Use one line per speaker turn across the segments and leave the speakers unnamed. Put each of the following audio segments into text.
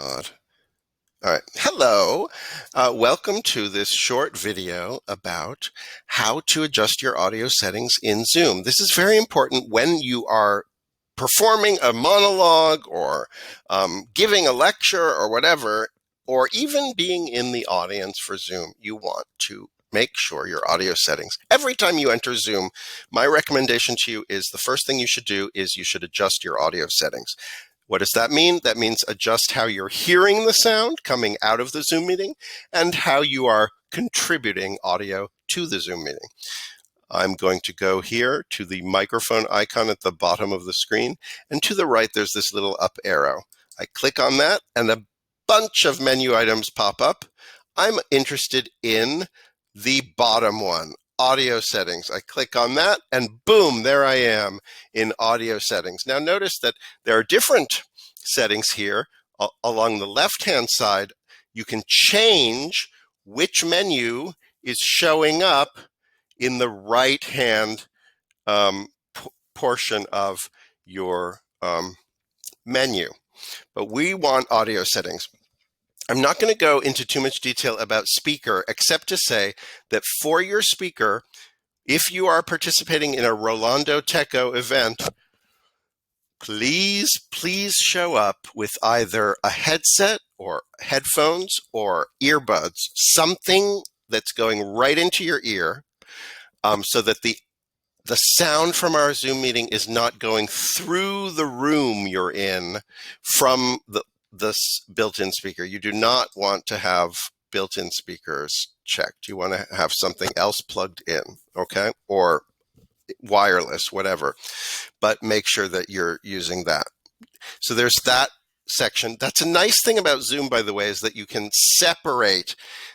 God. All right. Hello. Welcome to this short video about how to adjust your audio settings in Zoom. This is very important when you are performing a monologue or giving a lecture or whatever, or even being in the audience for Zoom. You want to make sure your audio settings. Every time you enter Zoom, my recommendation to you is the first thing you should do is you should adjust your audio settings. What does that mean? That means adjust how you're hearing the sound coming out of the Zoom meeting and how you are contributing audio to the Zoom meeting. I'm going to go here to the microphone icon at the bottom of the screen, and to the right there's this little up arrow. I click on that and a bunch of menu items pop up. I'm interested in the bottom one, audio settings. I click on that and boom, there I am in audio settings. Now notice that there are different settings here. Along the left-hand side, you can change which menu is showing up in the right-hand portion of your menu. But we want audio settings. I'm not going to go into too much detail about speaker, except to say that for your speaker, if you are participating in a Rolando Teco event, please show up with either a headset or headphones or earbuds, something that's going right into your ear, so that the sound from our Zoom meeting is not going through the room you're in from this built-in speaker. You do not want to have built-in speakers checked. You want to have something else plugged in, okay? Or wireless, whatever. But make sure that you're using that. So there's that section. That's a nice thing about Zoom, by the way, is that you can separate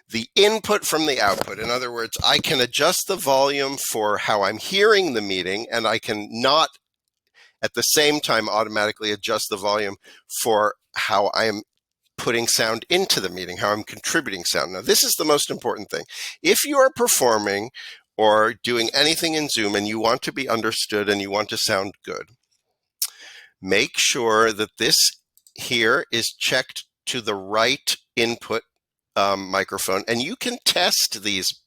the input from the output. In other words, I can adjust the volume for how I'm hearing the meeting, and I can not at the same time automatically adjust the volume for how I'm putting sound into the meeting, how I'm contributing sound. Now, this is the most important thing. If you are performing or doing anything in Zoom and you want to be understood and you want to sound good, make sure that this here is checked to the right input microphone. And you can test these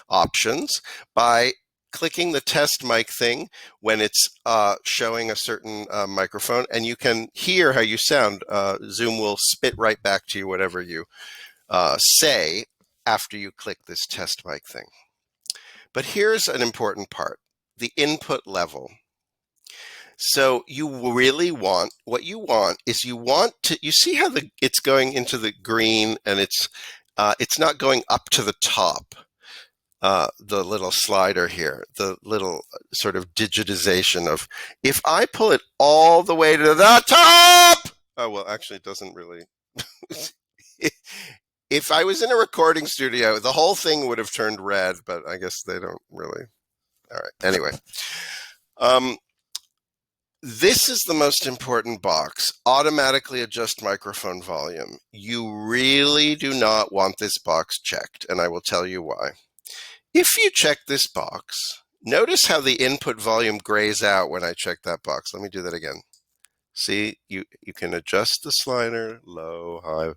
options by clicking the test mic thing when it's showing a certain microphone, and you can hear how you sound. Zoom will spit right back to you whatever you say after you click this test mic thing. But here's an important part, the input level. So you really want, what you want is you want to, you see how it's going into the green and it's not going up to the top. The little slider here, the little sort of digitization of, if I pull it all the way to the top, oh, well, actually it doesn't really. If I was in a recording studio, the whole thing would have turned red, but I guess they don't really. All right, anyway. This is the most important box, automatically adjust microphone volume. You really do not want this box checked, and I will tell you why. If you check this box, notice how the input volume grays out when I check that box. Let me do that again. See, you can adjust the slider, low, high,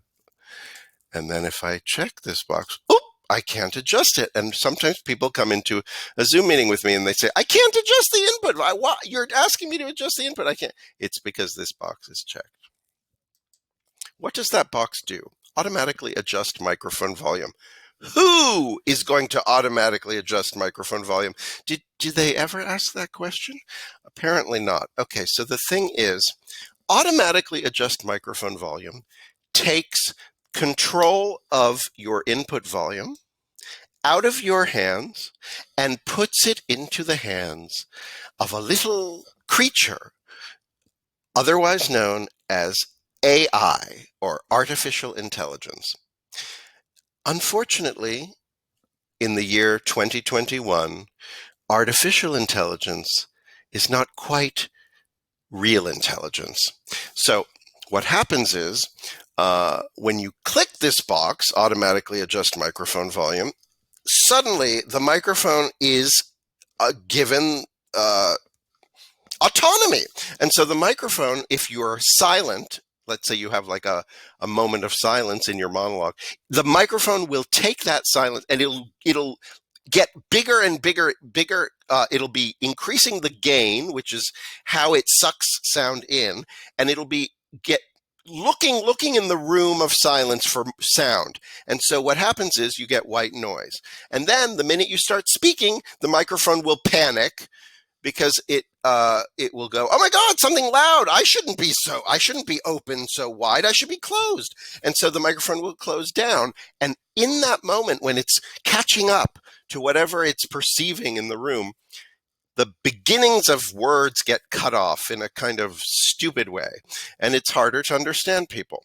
and then if I check this box, oop, I can't adjust it. And sometimes people come into a Zoom meeting with me and they say, I can't adjust the input. You're asking me to adjust the input. I can't. It's because this box is checked. What does that box do? Automatically adjust microphone volume. Who is going to automatically adjust microphone volume? Did they ever ask that question? Apparently not. Okay, so the thing is, automatically adjust microphone volume takes control of your input volume out of your hands and puts it into the hands of a little creature, otherwise known as AI, or artificial intelligence. Unfortunately, in the year 2021, artificial intelligence is not quite real intelligence. So what happens is, when you click this box, automatically adjust microphone volume, suddenly the microphone is given autonomy. And so the microphone, if you're silent, let's say you have like a moment of silence in your monologue, the microphone will take that silence and it'll get bigger and bigger. It'll be increasing the gain, which is how it sucks sound in, and it'll be looking in the room of silence for sound. And so what happens is you get white noise. And then the minute you start speaking, the microphone will panic because it will go, oh my God, something loud. I shouldn't be open so wide. I should be closed. And so the microphone will close down. And in that moment, when it's catching up to whatever it's perceiving in the room, the beginnings of words get cut off in a kind of stupid way, and it's harder to understand people.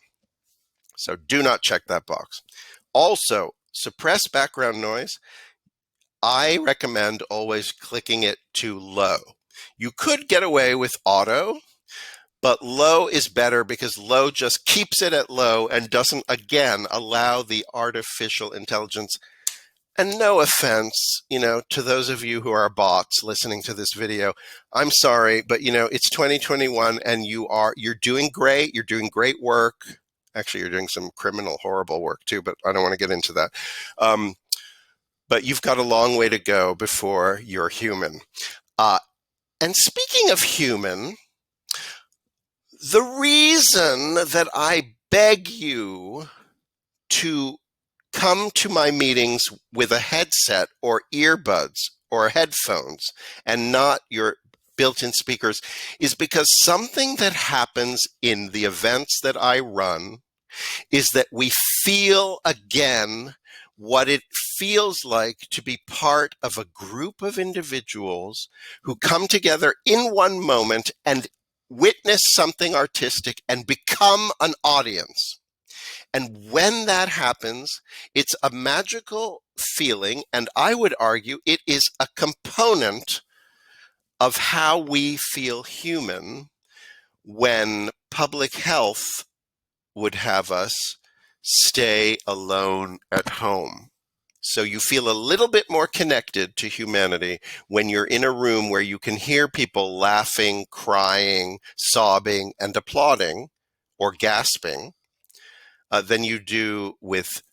So do not check that box. Also, suppress background noise. I recommend always clicking it to low. You could get away with auto, but low is better because low just keeps it at low and doesn't, again, allow the artificial intelligence. And no offense, to those of you who are bots listening to this video, I'm sorry, but it's 2021 and you're doing great. You're doing great work. Actually, you're doing some criminal, horrible work too, but I don't want to get into that. But you've got a long way to go before you're human. And speaking of human, the reason that I beg you to come to my meetings with a headset or earbuds or headphones and not your built-in speakers is because something that happens in the events that I run is that we feel again what it feels like to be part of a group of individuals who come together in one moment and witness something artistic and become an audience. And when that happens, it's a magical feeling, and I would argue it is a component of how we feel human when public health would have us stay alone at home. So you feel a little bit more connected to humanity when you're in a room where you can hear people laughing, crying, sobbing, and applauding or gasping. Than you do with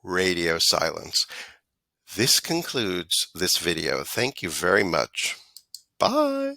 radio silence. This concludes this video. Thank you very much. Bye.